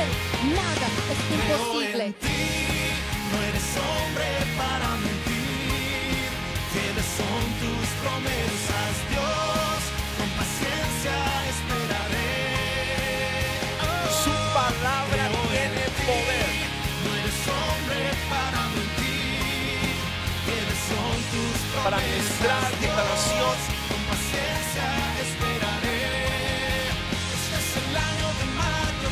Él nada es imposible. En ti no eres hombre para mentir, fieles son tus promesas, Dios, con paciencia esperaré. Su palabra tiene poder. No eres hombre para mentir, fieles son tus promesas, Para ministrar declaración. con paciencia esperaré. Este es el año de Mario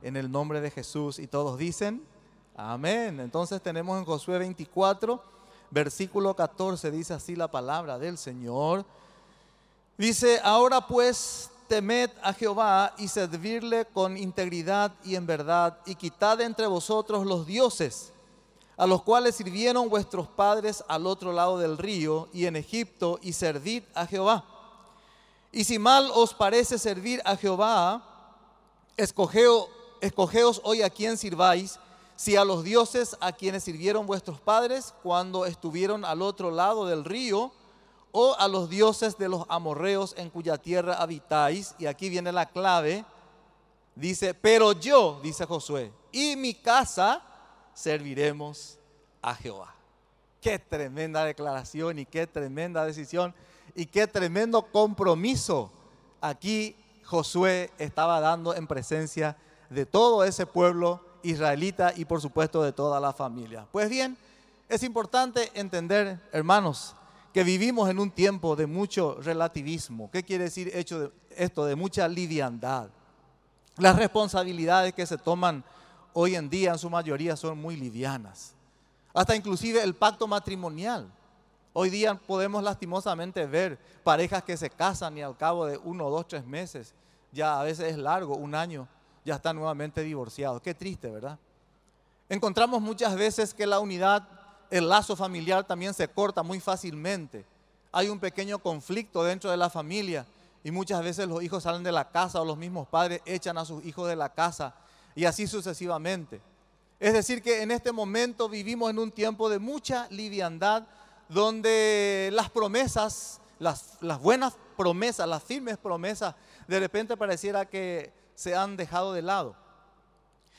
En el nombre de Jesús, y todos dicen amén. Entonces tenemos en Josué 24, versículo 14, dice así la palabra del Señor. Dice: ahora pues temed a Jehová y servirle con integridad y en verdad, y quitad de entre vosotros los dioses a los cuales sirvieron vuestros padres al otro lado del río y en Egipto, y servid a Jehová. Y si mal os parece servir a Jehová, escogeos hoy a quién sirváis, si a los dioses a quienes sirvieron vuestros padres cuando estuvieron al otro lado del río, o a los dioses de los amorreos en cuya tierra habitáis. Y aquí viene la clave. Dice: pero yo, dice Josué, y mi casa serviremos a Jehová. Qué tremenda declaración y qué tremenda decisión y qué tremendo compromiso aquí Josué estaba dando en presencia de todo ese pueblo israelita y por supuesto de toda la familia. Pues bien, es importante entender, hermanos, que vivimos en un tiempo de mucho relativismo. ¿Qué quiere decir esto? De mucha liviandad. Las responsabilidades que se toman hoy en día en su mayoría son muy livianas. Hasta inclusive el pacto matrimonial. Hoy día podemos lastimosamente ver parejas que se casan y al cabo de 1, 2, 3 meses, ya a veces es largo, 1 año, ya están nuevamente divorciados. Qué triste, ¿verdad? Encontramos muchas veces que la unidad, el lazo familiar también se corta muy fácilmente. Hay un pequeño conflicto dentro de la familia y muchas veces los hijos salen de la casa o los mismos padres echan a sus hijos de la casa y así sucesivamente. Es decir que en este momento vivimos en un tiempo de mucha liviandad, donde las promesas, las buenas promesas, las firmes promesas, de repente pareciera que se han dejado de lado.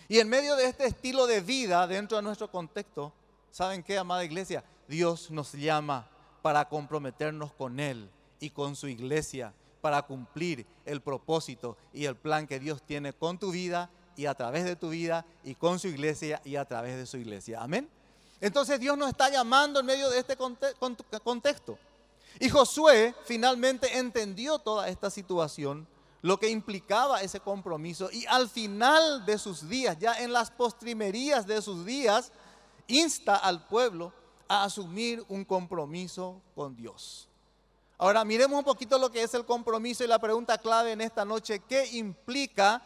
Y en medio de este estilo de vida, dentro de nuestro contexto, ¿saben qué, amada iglesia? Dios nos llama para comprometernos con Él y con su iglesia, para cumplir el propósito y el plan que Dios tiene con tu vida y a través de tu vida, y con su iglesia y a través de su iglesia. Amén. Entonces Dios nos está llamando en medio de este contexto. Y Josué finalmente entendió toda esta situación, lo que implicaba ese compromiso, y al final de sus días, ya en las postrimerías de sus días, insta al pueblo a asumir un compromiso con Dios. Ahora miremos un poquito lo que es el compromiso, y la pregunta clave en esta noche: ¿qué implica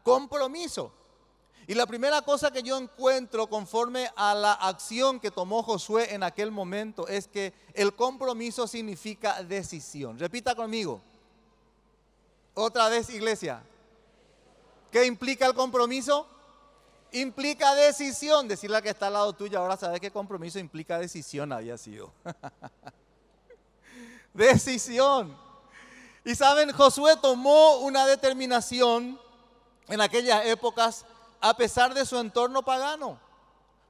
compromiso? Y la primera cosa que yo encuentro conforme a la acción que tomó Josué en aquel momento es que el compromiso significa decisión. Repita conmigo. Otra vez, iglesia. ¿Qué implica el compromiso? Implica decisión. Decirle a que está al lado tuyo: ahora sabes que compromiso implica decisión, había sido. Decisión. Y saben, Josué tomó una determinación en aquellas épocas a pesar de su entorno pagano.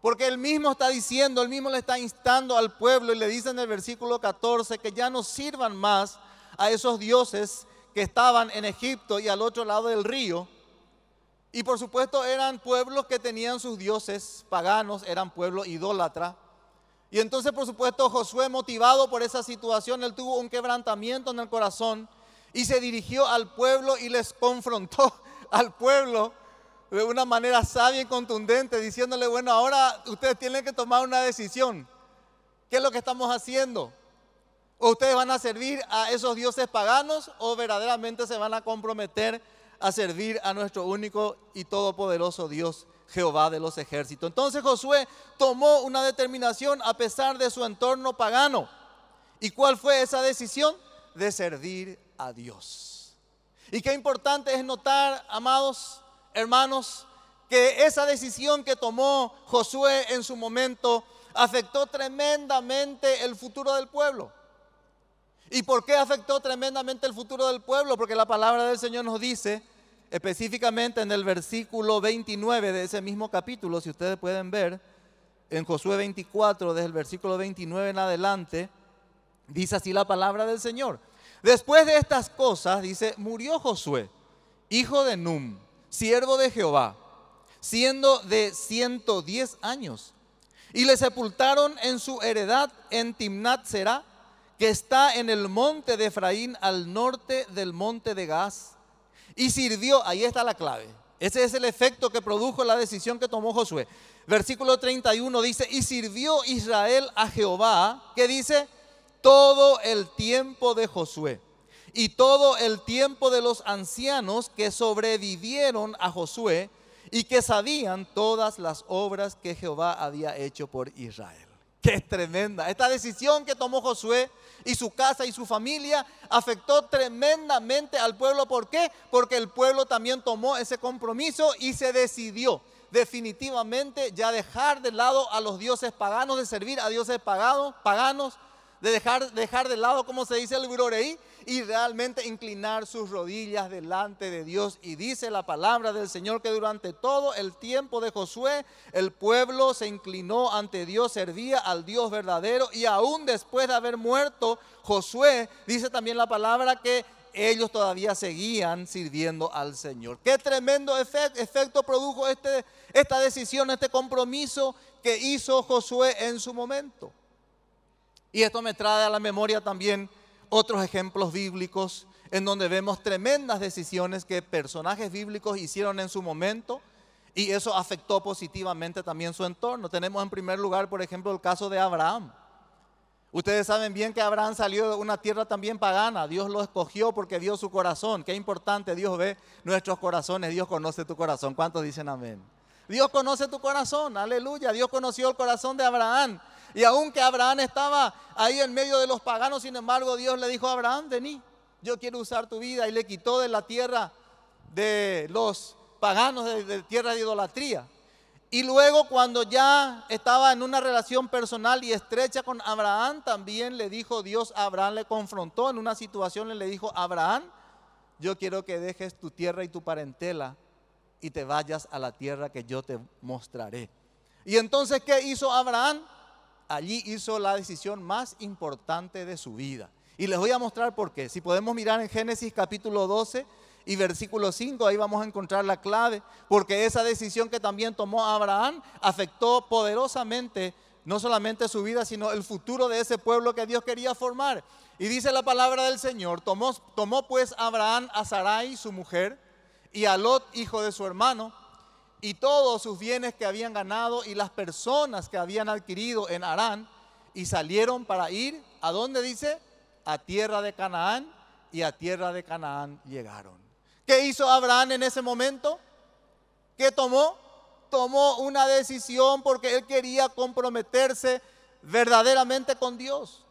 Porque él mismo está diciendo, él mismo le está instando al pueblo y le dice en el versículo 14 que ya no sirvan más a esos dioses que estaban en Egipto y al otro lado del río. Y por supuesto eran pueblos que tenían sus dioses paganos, eran pueblo idólatra. Y entonces por supuesto Josué, motivado por esa situación, él tuvo un quebrantamiento en el corazón y se dirigió al pueblo y les confrontó al pueblo de una manera sabia y contundente, diciéndole: bueno, ahora ustedes tienen que tomar una decisión. ¿Qué es lo que estamos haciendo? ¿O ustedes van a servir a esos dioses paganos o verdaderamente se van a comprometer a servir a nuestro único y todopoderoso Dios, Jehová de los ejércitos? Entonces Josué tomó una determinación a pesar de su entorno pagano. ¿Y cuál fue esa decisión? De servir a Dios. Y qué importante es notar, amados hermanos, que esa decisión que tomó Josué en su momento afectó tremendamente el futuro del pueblo. ¿Y por qué afectó tremendamente el futuro del pueblo? Porque la palabra del Señor nos dice, específicamente en el versículo 29 de ese mismo capítulo, si ustedes pueden ver, en Josué 24, desde el versículo 29 en adelante, dice así la palabra del Señor. Después de estas cosas, dice, murió Josué, hijo de Num, siervo de Jehová, siendo de 110 años. Y le sepultaron en su heredad en Timnat Será, que está en el monte de Efraín, al norte del monte de Gaas. Y sirvió, ahí está la clave. Ese es el efecto que produjo la decisión que tomó Josué. Versículo 31 dice, y sirvió Israel a Jehová, que dice, todo el tiempo de Josué y todo el tiempo de los ancianos que sobrevivieron a Josué y que sabían todas las obras que Jehová había hecho por Israel. ¡Qué tremenda! Esta decisión que tomó Josué y su casa y su familia afectó tremendamente al pueblo. ¿Por qué? Porque el pueblo también tomó ese compromiso y se decidió definitivamente ya dejar de lado a los dioses paganos, de servir a dioses paganos, de dejar de lado, como se dice el Guroreí, y realmente inclinar sus rodillas delante de Dios. Y dice la palabra del Señor que durante todo el tiempo de Josué, el pueblo se inclinó ante Dios, servía al Dios verdadero, y aún después de haber muerto Josué, dice también la palabra que ellos todavía seguían sirviendo al Señor. Qué tremendo efecto produjo esta decisión, este compromiso que hizo Josué en su momento. Y esto me trae a la memoria también otros ejemplos bíblicos en donde vemos tremendas decisiones que personajes bíblicos hicieron en su momento, y eso afectó positivamente también su entorno. Tenemos en primer lugar, por ejemplo, el caso de Abraham. Ustedes saben bien que Abraham salió de una tierra también pagana. Dios lo escogió porque vio su corazón. Qué importante, Dios ve nuestros corazones. Dios conoce tu corazón. ¿Cuántos dicen amén? Dios conoce tu corazón, aleluya. Dios conoció el corazón de Abraham. Y aunque Abraham estaba ahí en medio de los paganos, sin embargo, Dios le dijo a Abraham, vení, yo quiero usar tu vida. Y le quitó de la tierra de los paganos, de tierra de idolatría. Y luego, cuando ya estaba en una relación personal y estrecha con Abraham, también le dijo Dios a Abraham, le confrontó en una situación, le dijo, Abraham, yo quiero que dejes tu tierra y tu parentela y te vayas a la tierra que yo te mostraré. Y entonces, ¿qué hizo Abraham? Allí hizo la decisión más importante de su vida. Y les voy a mostrar por qué. Si podemos mirar en Génesis capítulo 12 y versículo 5, ahí vamos a encontrar la clave. Porque esa decisión que también tomó Abraham afectó poderosamente no solamente su vida, sino el futuro de ese pueblo que Dios quería formar. Y dice la palabra del Señor, tomó pues Abraham a Sarai, su mujer, y a Lot, hijo de su hermano, y todos sus bienes que habían ganado y las personas que habían adquirido en Harán, y salieron para ir, ¿a dónde dice? A tierra de Canaán, y a tierra de Canaán llegaron. ¿Qué hizo Abraham en ese momento? ¿Qué tomó? Tomó una decisión porque él quería comprometerse verdaderamente con Dios.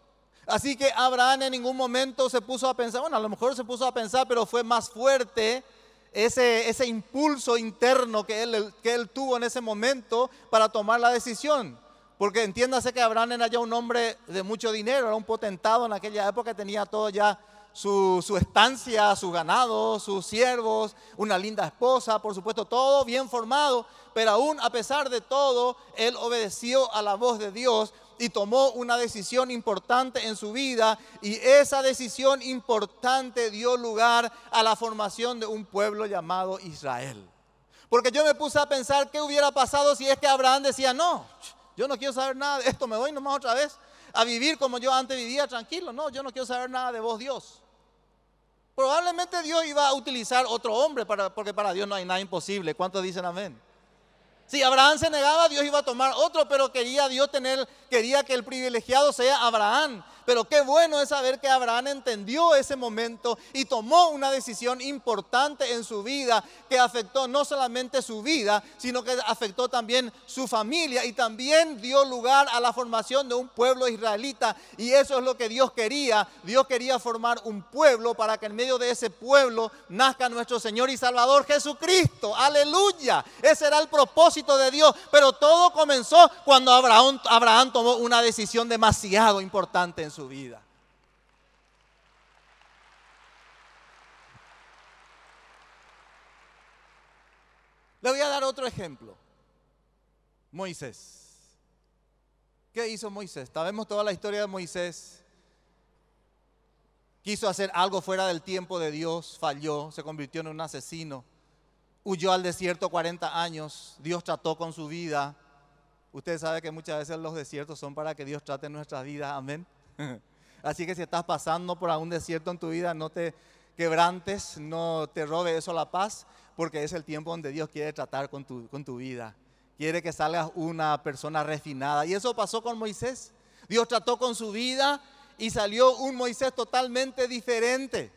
Así que Abraham en ningún momento se puso a pensar, bueno, a lo mejor se puso a pensar, pero fue más fuerte ese impulso interno que él tuvo en ese momento para tomar la decisión. Porque entiéndase que Abraham era ya un hombre de mucho dinero, era un potentado en aquella época, tenía todo ya su estancia, su ganado, sus siervos, una linda esposa, por supuesto, todo bien formado. Pero aún a pesar de todo, él obedeció a la voz de Dios y tomó una decisión importante en su vida, y esa decisión importante dio lugar a la formación de un pueblo llamado Israel. Porque yo me puse a pensar qué hubiera pasado si es que Abraham decía, no, yo no quiero saber nada de esto, me voy nomás otra vez a vivir como yo antes vivía, tranquilo. No, yo no quiero saber nada de vos, Dios. Probablemente Dios iba a utilizar otro hombre, porque para Dios no hay nada imposible. ¿Cuántos dicen amén? Si Abraham se negaba, Dios iba a tomar otro, pero quería que el privilegiado sea Abraham. Pero qué bueno es saber que Abraham entendió ese momento y tomó una decisión importante en su vida que afectó no solamente su vida, sino que afectó también su familia y también dio lugar a la formación de un pueblo israelita. Y eso es lo que Dios quería. Dios quería formar un pueblo para que en medio de ese pueblo nazca nuestro Señor y Salvador Jesucristo. Aleluya. Ese era el propósito de Dios. Pero todo comenzó cuando Abraham tomó una decisión demasiado importante en su vida. Le voy a dar otro ejemplo. Moisés. ¿Qué hizo Moisés? Sabemos toda la historia de Moisés. Quiso hacer algo fuera del tiempo de Dios, falló, se convirtió en un asesino. Huyó al desierto 40 años, Dios trató con su vida. Usted sabe que muchas veces los desiertos son para que Dios trate nuestras vidas, amén. Así que si estás pasando por algún desierto en tu vida, no te quebrantes, no te robe eso la paz, porque es el tiempo donde Dios quiere tratar con tu vida. Quiere que salgas una persona refinada. Y eso pasó con Moisés. Dios trató con su vida y salió un Moisés totalmente diferente.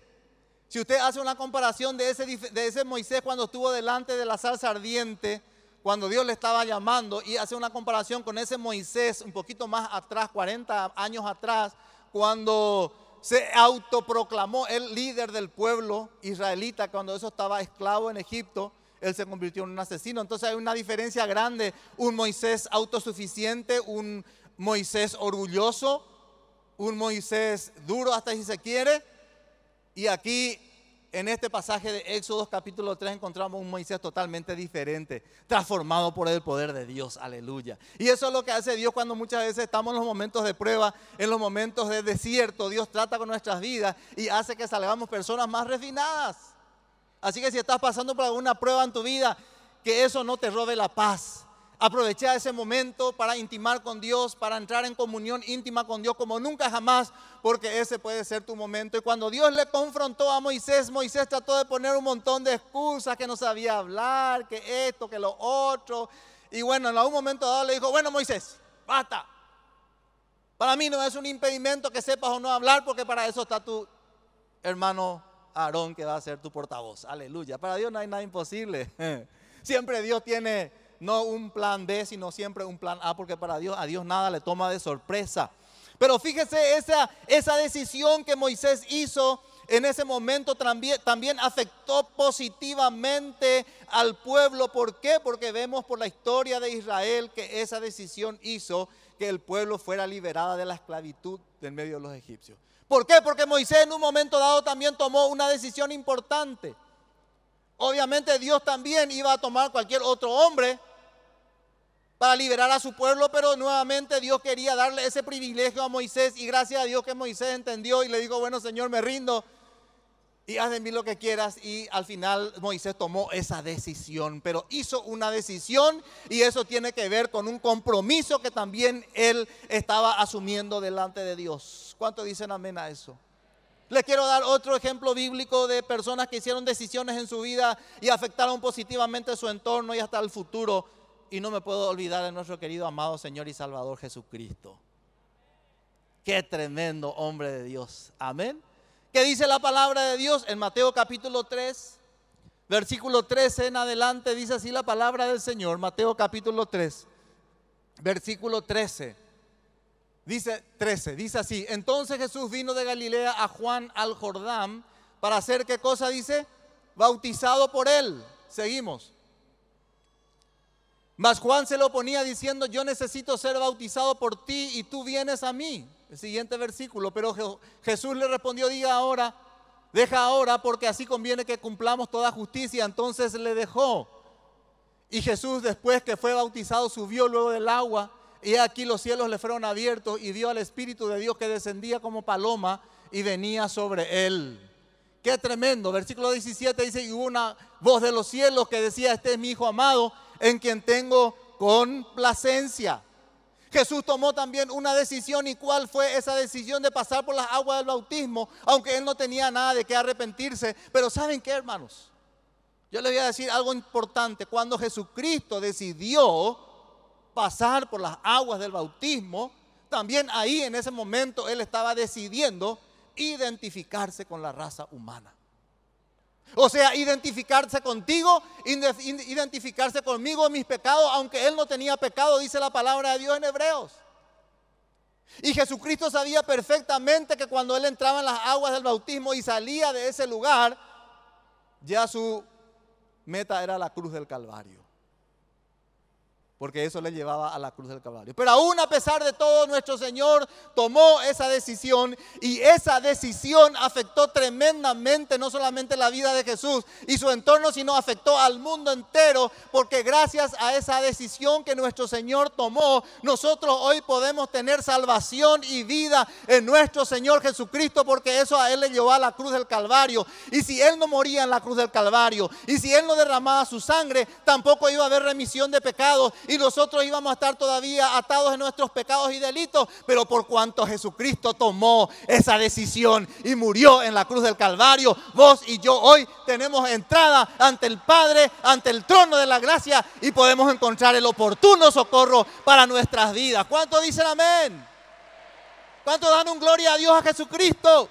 Si usted hace una comparación de ese Moisés cuando estuvo delante de la zarza ardiente, cuando Dios le estaba llamando, y hace una comparación con ese Moisés un poquito más atrás, 40 años atrás, cuando se autoproclamó el líder del pueblo israelita, cuando eso estaba esclavo en Egipto, él se convirtió en un asesino. Entonces hay una diferencia grande, un Moisés autosuficiente, un Moisés orgulloso, un Moisés duro hasta si se quiere. Y aquí en este pasaje de Éxodo capítulo 3 encontramos un Moisés totalmente diferente, transformado por el poder de Dios, aleluya. Y eso es lo que hace Dios cuando muchas veces estamos en los momentos de prueba, en los momentos de desierto. Dios trata con nuestras vidas y hace que salgamos personas más refinadas. Así que si estás pasando por alguna prueba en tu vida, que eso no te robe la paz. Aprovecha ese momento para intimar con Dios, para entrar en comunión íntima con Dios como nunca jamás, porque ese puede ser tu momento. Y cuando Dios le confrontó a Moisés, Moisés trató de poner un montón de excusas, que no sabía hablar, que esto, que lo otro. Y bueno, en algún momento dado le dijo, bueno Moisés, basta. Para mí no es un impedimento que sepas o no hablar, porque para eso está tu hermano Aarón, que va a ser tu portavoz. Aleluya. Para Dios no hay nada imposible. Siempre Dios tiene no un plan B, sino siempre un plan A, porque para Dios, a Dios nada le toma de sorpresa. Pero fíjese, esa decisión que Moisés hizo en ese momento también afectó positivamente al pueblo. ¿Por qué? Porque vemos por la historia de Israel que esa decisión hizo que el pueblo fuera liberado de la esclavitud en medio de los egipcios. ¿Por qué? Porque Moisés en un momento dado también tomó una decisión importante. Obviamente Dios también iba a tomar cualquier otro hombre para liberar a su pueblo, pero nuevamente Dios quería darle ese privilegio a Moisés, y gracias a Dios que Moisés entendió y le dijo, bueno Señor, me rindo y haz de mí lo que quieras. Y al final Moisés tomó esa decisión, pero hizo una decisión, y eso tiene que ver con un compromiso que también él estaba asumiendo delante de Dios. ¿Cuántos dicen amén a eso? Les quiero dar otro ejemplo bíblico de personas que hicieron decisiones en su vida y afectaron positivamente su entorno y hasta el futuro. Y no me puedo olvidar de nuestro querido amado Señor y Salvador Jesucristo. Qué tremendo hombre de Dios. Amén. ¿Qué dice la palabra de Dios? En Mateo capítulo 3, versículo 13 en adelante, dice así la palabra del Señor. Mateo capítulo 3, versículo 13. Dice así: entonces Jesús vino de Galilea a Juan al Jordán para hacer, ¿qué cosa dice? Bautizado por él. Seguimos. Mas Juan se lo oponía diciendo, yo necesito ser bautizado por ti y tú vienes a mí. El siguiente versículo, pero Jesús le respondió, deja ahora, porque así conviene que cumplamos toda justicia. Entonces le dejó. Y Jesús, después que fue bautizado, subió luego del agua, y aquí los cielos le fueron abiertos y vio al Espíritu de Dios que descendía como paloma y venía sobre él. Qué tremendo. Versículo 17 dice, y hubo una voz de los cielos que decía, este es mi Hijo amado, en quien tengo complacencia. Jesús tomó también una decisión. ¿Y cuál fue esa decisión? De pasar por las aguas del bautismo, aunque él no tenía nada de qué arrepentirse. Pero ¿saben qué, hermanos? Yo les voy a decir algo importante. Cuando Jesucristo decidió pasar por las aguas del bautismo, también ahí en ese momento él estaba decidiendo identificarse con la raza humana. O sea, identificarse contigo, identificarse conmigo en mis pecados, aunque él no tenía pecado, dice la palabra de Dios en Hebreos. Y Jesucristo sabía perfectamente que cuando él entraba en las aguas del bautismo y salía de ese lugar, ya su meta era la cruz del Calvario. Porque eso le llevaba a la cruz del Calvario. Pero aún a pesar de todo, nuestro Señor tomó esa decisión. Y esa decisión afectó tremendamente no solamente la vida de Jesús y su entorno, sino afectó al mundo entero. Porque gracias a esa decisión que nuestro Señor tomó, nosotros hoy podemos tener salvación y vida en nuestro Señor Jesucristo. Porque eso a Él le llevó a la cruz del Calvario. Y si Él no moría en la cruz del Calvario, y si Él no derramaba su sangre, tampoco iba a haber remisión de pecados. Y nosotros íbamos a estar todavía atados en nuestros pecados y delitos. Pero por cuanto Jesucristo tomó esa decisión y murió en la cruz del Calvario, vos y yo hoy tenemos entrada ante el Padre, ante el trono de la gracia, y podemos encontrar el oportuno socorro para nuestras vidas. ¿Cuántos dicen amén? ¿Cuántos dan un gloria a Dios, a Jesucristo?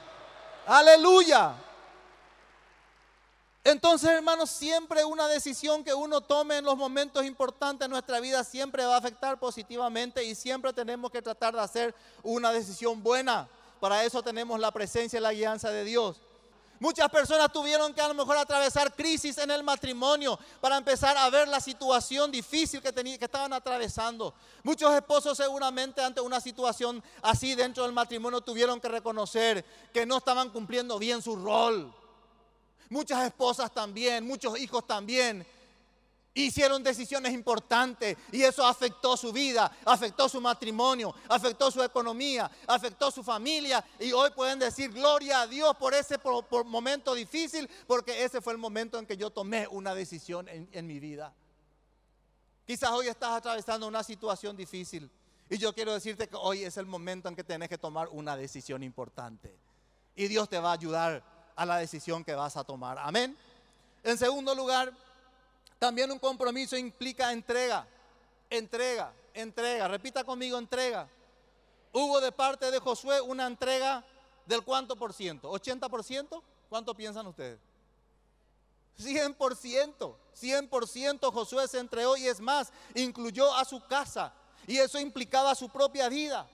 Aleluya. Entonces, hermanos, siempre una decisión que uno tome en los momentos importantes de nuestra vida siempre va a afectar positivamente, y siempre tenemos que tratar de hacer una decisión buena. Para eso tenemos la presencia y la guianza de Dios. Muchas personas tuvieron que a lo mejor atravesar crisis en el matrimonio para empezar a ver la situación difícil que estaban atravesando. Muchos esposos seguramente ante una situación así dentro del matrimonio tuvieron que reconocer que no estaban cumpliendo bien su rol. Muchas esposas también, muchos hijos también hicieron decisiones importantes y eso afectó su vida, afectó su matrimonio, afectó su economía, afectó su familia, y hoy pueden decir gloria a Dios por ese por momento difícil, porque ese fue el momento en que yo tomé una decisión en mi vida. Quizás hoy estás atravesando una situación difícil y yo quiero decirte que hoy es el momento en que tenés que tomar una decisión importante y Dios te va a ayudar a la decisión que vas a tomar. Amén. En segundo lugar, también un compromiso implica entrega. Entrega. Repita conmigo, entrega. Hubo de parte de Josué una entrega del ¿cuánto por ciento? ¿80%? ¿Cuánto piensan ustedes? 100%. 100% Josué se entregó, y es más, incluyó a su casa, y eso implicaba su propia vida.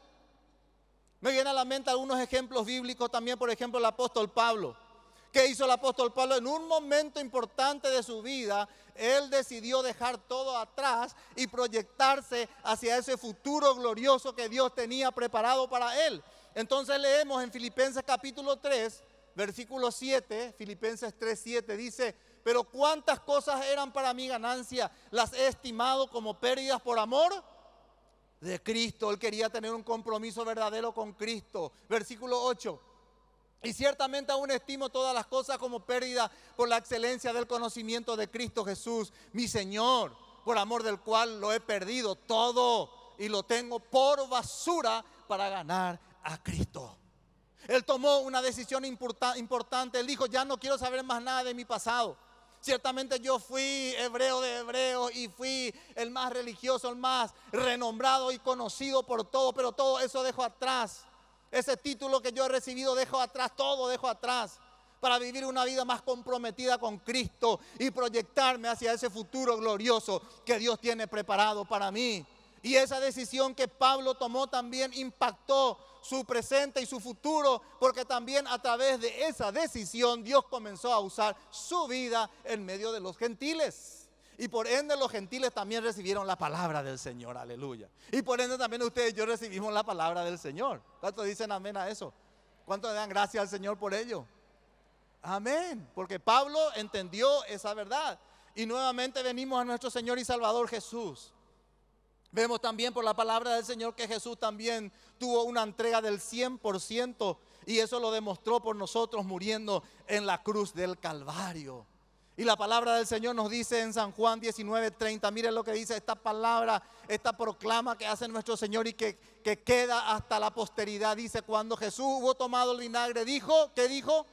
Me vienen a la mente algunos ejemplos bíblicos también. Por ejemplo, el apóstol Pablo. ¿Qué hizo el apóstol Pablo? En un momento importante de su vida, él decidió dejar todo atrás y proyectarse hacia ese futuro glorioso que Dios tenía preparado para él. Entonces leemos en Filipenses capítulo 3, versículo 7, Filipenses 3, 7, dice: pero cuántas cosas eran para mi ganancia, las he estimado como pérdidas por amor de Cristo. Él quería tener un compromiso verdadero con Cristo. Versículo 8: y ciertamente aún estimo todas las cosas como pérdida por la excelencia del conocimiento de Cristo Jesús, mi Señor, por amor del cual lo he perdido todo y lo tengo por basura para ganar a Cristo. Él tomó una decisión importante. Él dijo: ya no quiero saber más nada de mi pasado. Ciertamente yo fui hebreo de hebreos y fui el más religioso, el más renombrado y conocido por todo, pero todo eso dejo atrás. Ese título que yo he recibido dejo atrás, todo dejo atrás, para vivir una vida más comprometida con Cristo y proyectarme hacia ese futuro glorioso que Dios tiene preparado para mí. Y esa decisión que Pablo tomó también impactó su presente y su futuro, porque también a través de esa decisión Dios comenzó a usar su vida en medio de los gentiles. Y por ende los gentiles también recibieron la palabra del Señor, aleluya. Y por ende también ustedes y yo recibimos la palabra del Señor. ¿Cuántos dicen amén a eso? ¿Cuántos le dan gracias al Señor por ello? Amén, porque Pablo entendió esa verdad. Y nuevamente venimos a nuestro Señor y Salvador Jesús. Vemos también por la palabra del Señor que Jesús también tuvo una entrega del 100%, y eso lo demostró por nosotros muriendo en la cruz del Calvario. Y la palabra del Señor nos dice en San Juan 19:30, miren lo que dice esta palabra, esta proclama que hace nuestro Señor y que queda hasta la posteridad. Dice: cuando Jesús hubo tomado el vinagre, dijo, ¿qué dijo?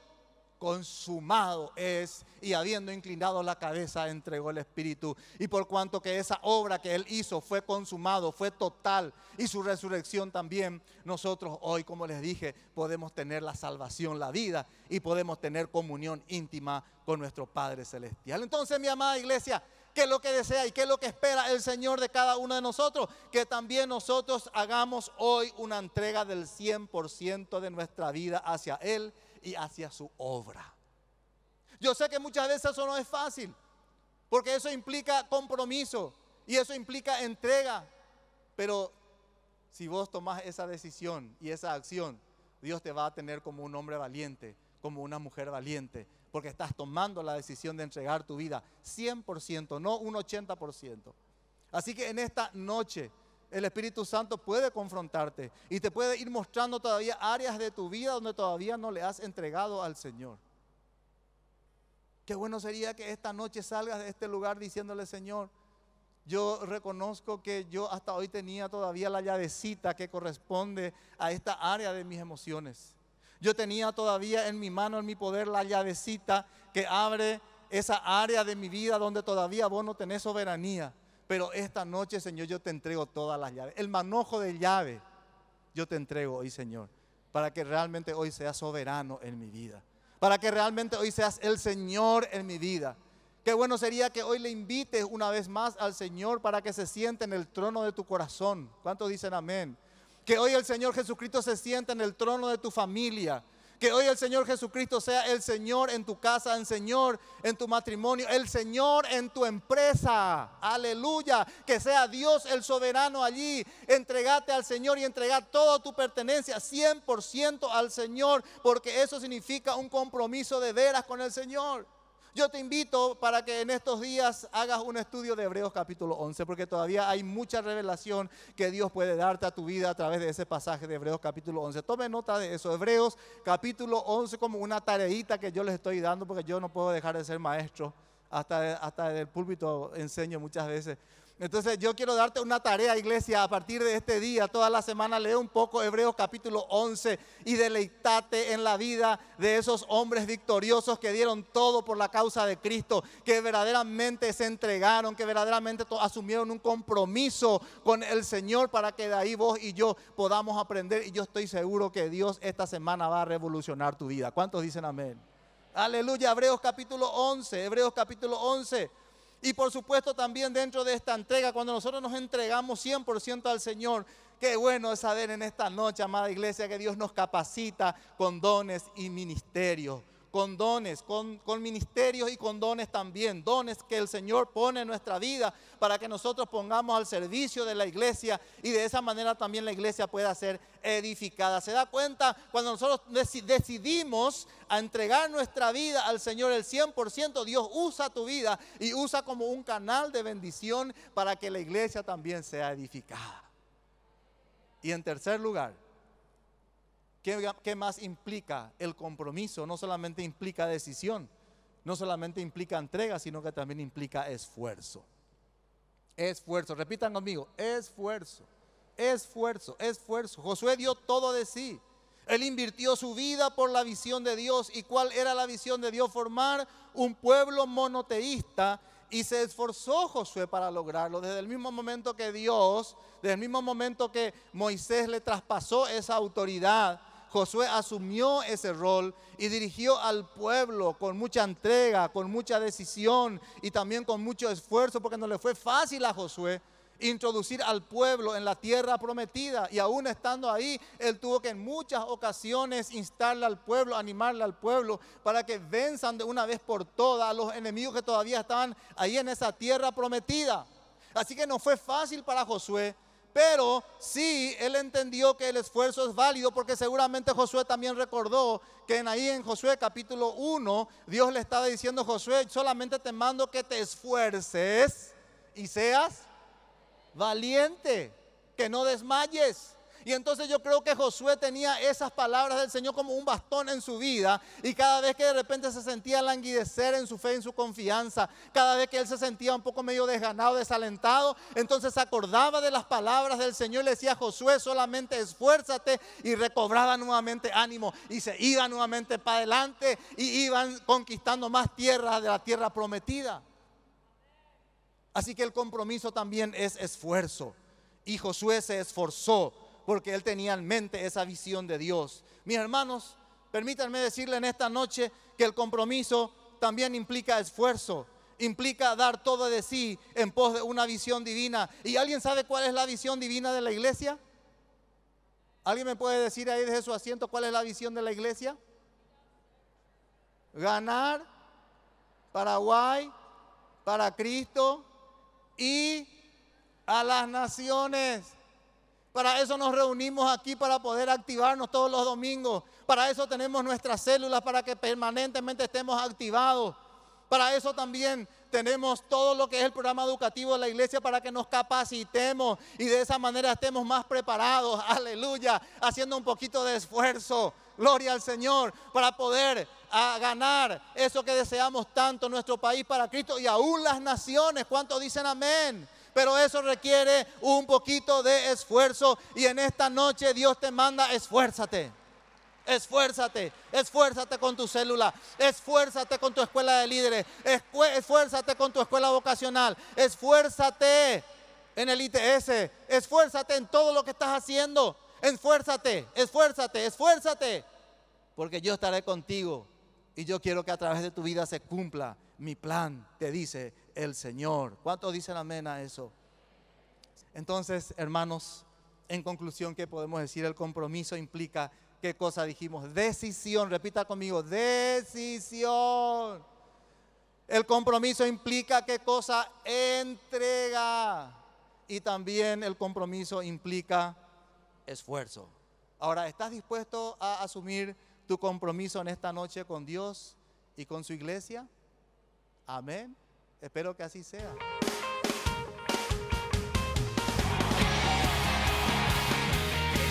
consumado es, y habiendo inclinado la cabeza, entregó el espíritu. Y por cuanto que esa obra que Él hizo fue consumado, fue total, y su resurrección también, nosotros hoy, como les dije, podemos tener la salvación, la vida, y podemos tener comunión íntima con nuestro Padre Celestial. Entonces, mi amada iglesia, ¿qué es lo que desea y qué es lo que espera el Señor de cada uno de nosotros? Que también nosotros hagamos hoy una entrega del 100% de nuestra vida hacia Él y hacia su obra. Yo sé que muchas veces eso no es fácil, porque eso implica compromiso y eso implica entrega. Pero si vos tomás esa decisión y esa acción, Dios te va a tener como un hombre valiente, como una mujer valiente, porque estás tomando la decisión de entregar tu vida 100%, no un 80%. Así que en esta noche el Espíritu Santo puede confrontarte y te puede ir mostrando todavía áreas de tu vida donde todavía no le has entregado al Señor. Qué bueno sería que esta noche salgas de este lugar diciéndole: Señor, yo reconozco que yo hasta hoy tenía todavía la llavecita que corresponde a esta área de mis emociones. Yo tenía todavía en mi mano, en mi poder, la llavecita que abre esa área de mi vida donde todavía vos no tenés soberanía. Pero esta noche, Señor, yo te entrego todas las llaves. El manojo de llave, yo te entrego hoy, Señor, para que realmente hoy seas soberano en mi vida. Para que realmente hoy seas el Señor en mi vida. Qué bueno sería que hoy le invites una vez más al Señor para que se siente en el trono de tu corazón. ¿Cuántos dicen amén? Que hoy el Señor Jesucristo se sienta en el trono de tu familia. Que hoy el Señor Jesucristo sea el Señor en tu casa, el Señor en tu matrimonio, el Señor en tu empresa. Aleluya. Que sea Dios el soberano allí. Entregate al Señor y entrega toda tu pertenencia 100% al Señor, porque eso significa un compromiso de veras con el Señor. Yo te invito para que en estos días hagas un estudio de Hebreos capítulo 11, porque todavía hay mucha revelación que Dios puede darte a tu vida a través de ese pasaje de Hebreos capítulo 11. Tome nota de eso, Hebreos capítulo 11, como una tareita que yo les estoy dando, porque yo no puedo dejar de ser maestro, hasta del púlpito enseño muchas veces. Entonces yo quiero darte una tarea, iglesia, a partir de este día, toda la semana lee un poco Hebreos capítulo 11 y deleitate en la vida de esos hombres victoriosos que dieron todo por la causa de Cristo, que verdaderamente se entregaron, que verdaderamente asumieron un compromiso con el Señor, para que de ahí vos y yo podamos aprender. Y yo estoy seguro que Dios esta semana va a revolucionar tu vida. ¿Cuántos dicen amén? Aleluya. Hebreos capítulo 11, Hebreos capítulo 11. Y por supuesto también dentro de esta entrega, cuando nosotros nos entregamos 100% al Señor, qué bueno es saber en esta noche, amada iglesia, que Dios nos capacita con dones y ministerios. Con dones, con ministerios y con dones también. Dones que el Señor pone en nuestra vida para que nosotros pongamos al servicio de la iglesia y de esa manera también la iglesia pueda ser edificada. ¿Se da cuenta? Cuando nosotros decidimos a entregar nuestra vida al Señor el 100%, Dios usa tu vida y usa como un canal de bendición para que la iglesia también sea edificada. Y en tercer lugar, ¿qué más implica el compromiso? No solamente implica decisión, no solamente implica entrega, sino que también implica esfuerzo. Esfuerzo, repitan conmigo, esfuerzo, esfuerzo, esfuerzo. Josué dio todo de sí. Él invirtió su vida por la visión de Dios. ¿Y cuál era la visión de Dios? Formar un pueblo monoteísta. Y se esforzó Josué para lograrlo. Desde el mismo momento que desde el mismo momento que Moisés le traspasó esa autoridad, Josué asumió ese rol y dirigió al pueblo con mucha entrega, con mucha decisión y también con mucho esfuerzo, porque no le fue fácil a Josué introducir al pueblo en la tierra prometida. Y aún estando ahí, él tuvo que en muchas ocasiones instarle al pueblo, animarle al pueblo para que venzan de una vez por todas a los enemigos que todavía estaban ahí en esa tierra prometida. Así que no fue fácil para Josué, pero sí, él entendió que el esfuerzo es válido, porque seguramente Josué también recordó que ahí en Josué capítulo 1, Dios le estaba diciendo: Josué, solamente te mando que te esfuerces y seas valiente, que no desmayes. Y entonces yo creo que Josué tenía esas palabras del Señor como un bastón en su vida. Y cada vez que de repente se sentía languidecer en su fe, en su confianza, cada vez que él se sentía un poco medio desganado, desalentado, entonces se acordaba de las palabras del Señor y le decía a Josué: solamente esfuérzate, y recobraba nuevamente ánimo y se iba nuevamente para adelante y iban conquistando más tierras de la tierra prometida. Así que el compromiso también es esfuerzo, y Josué se esforzó porque él tenía en mente esa visión de Dios. Mis hermanos, permítanme decirle en esta noche que el compromiso también implica esfuerzo, implica dar todo de sí en pos de una visión divina. ¿Y alguien sabe cuál es la visión divina de la iglesia? ¿Alguien me puede decir ahí desde su asiento cuál es la visión de la iglesia? Ganar Paraguay para Cristo y a las naciones. Para eso nos reunimos aquí, para poder activarnos todos los domingos. Para eso tenemos nuestras células, para que permanentemente estemos activados. Para eso también tenemos todo lo que es el programa educativo de la iglesia, para que nos capacitemos y de esa manera estemos más preparados, aleluya, haciendo un poquito de esfuerzo, gloria al Señor, para poder ganar eso que deseamos tanto, nuestro país para Cristo y aún las naciones. ¿Cuántos dicen amén? Pero eso requiere un poquito de esfuerzo, y en esta noche Dios te manda: esfuérzate. Esfuérzate, esfuérzate con tu célula, esfuérzate con tu escuela de líderes, esfuérzate con tu escuela vocacional, esfuérzate en el ITS, esfuérzate en todo lo que estás haciendo, esfuérzate, esfuérzate, esfuérzate, porque yo estaré contigo y yo quiero que a través de tu vida se cumpla mi plan, te dice el Señor. ¿Cuántos dicen amén a eso? Entonces, hermanos, en conclusión, ¿qué podemos decir? El compromiso implica, ¿qué cosa dijimos? Decisión. Repita conmigo: decisión. El compromiso implica, ¿qué cosa? Entrega. Y también el compromiso implica esfuerzo. Ahora, ¿estás dispuesto a asumir tu compromiso en esta noche con Dios y con su iglesia? Amén. Espero que así sea. En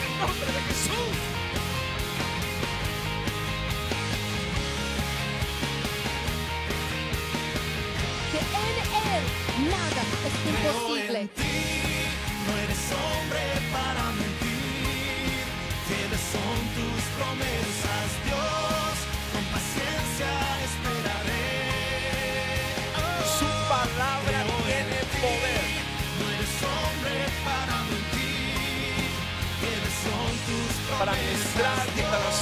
el nombre de Jesús. Que en Él nada es imposible. En ti no eres hombre para mentir, fieles son tus promesas, Dios, con paciencia esperaré. Su palabra tiene poder. No eres hombre para mentir, fieles son tus Para promesas, ministrar, Dios,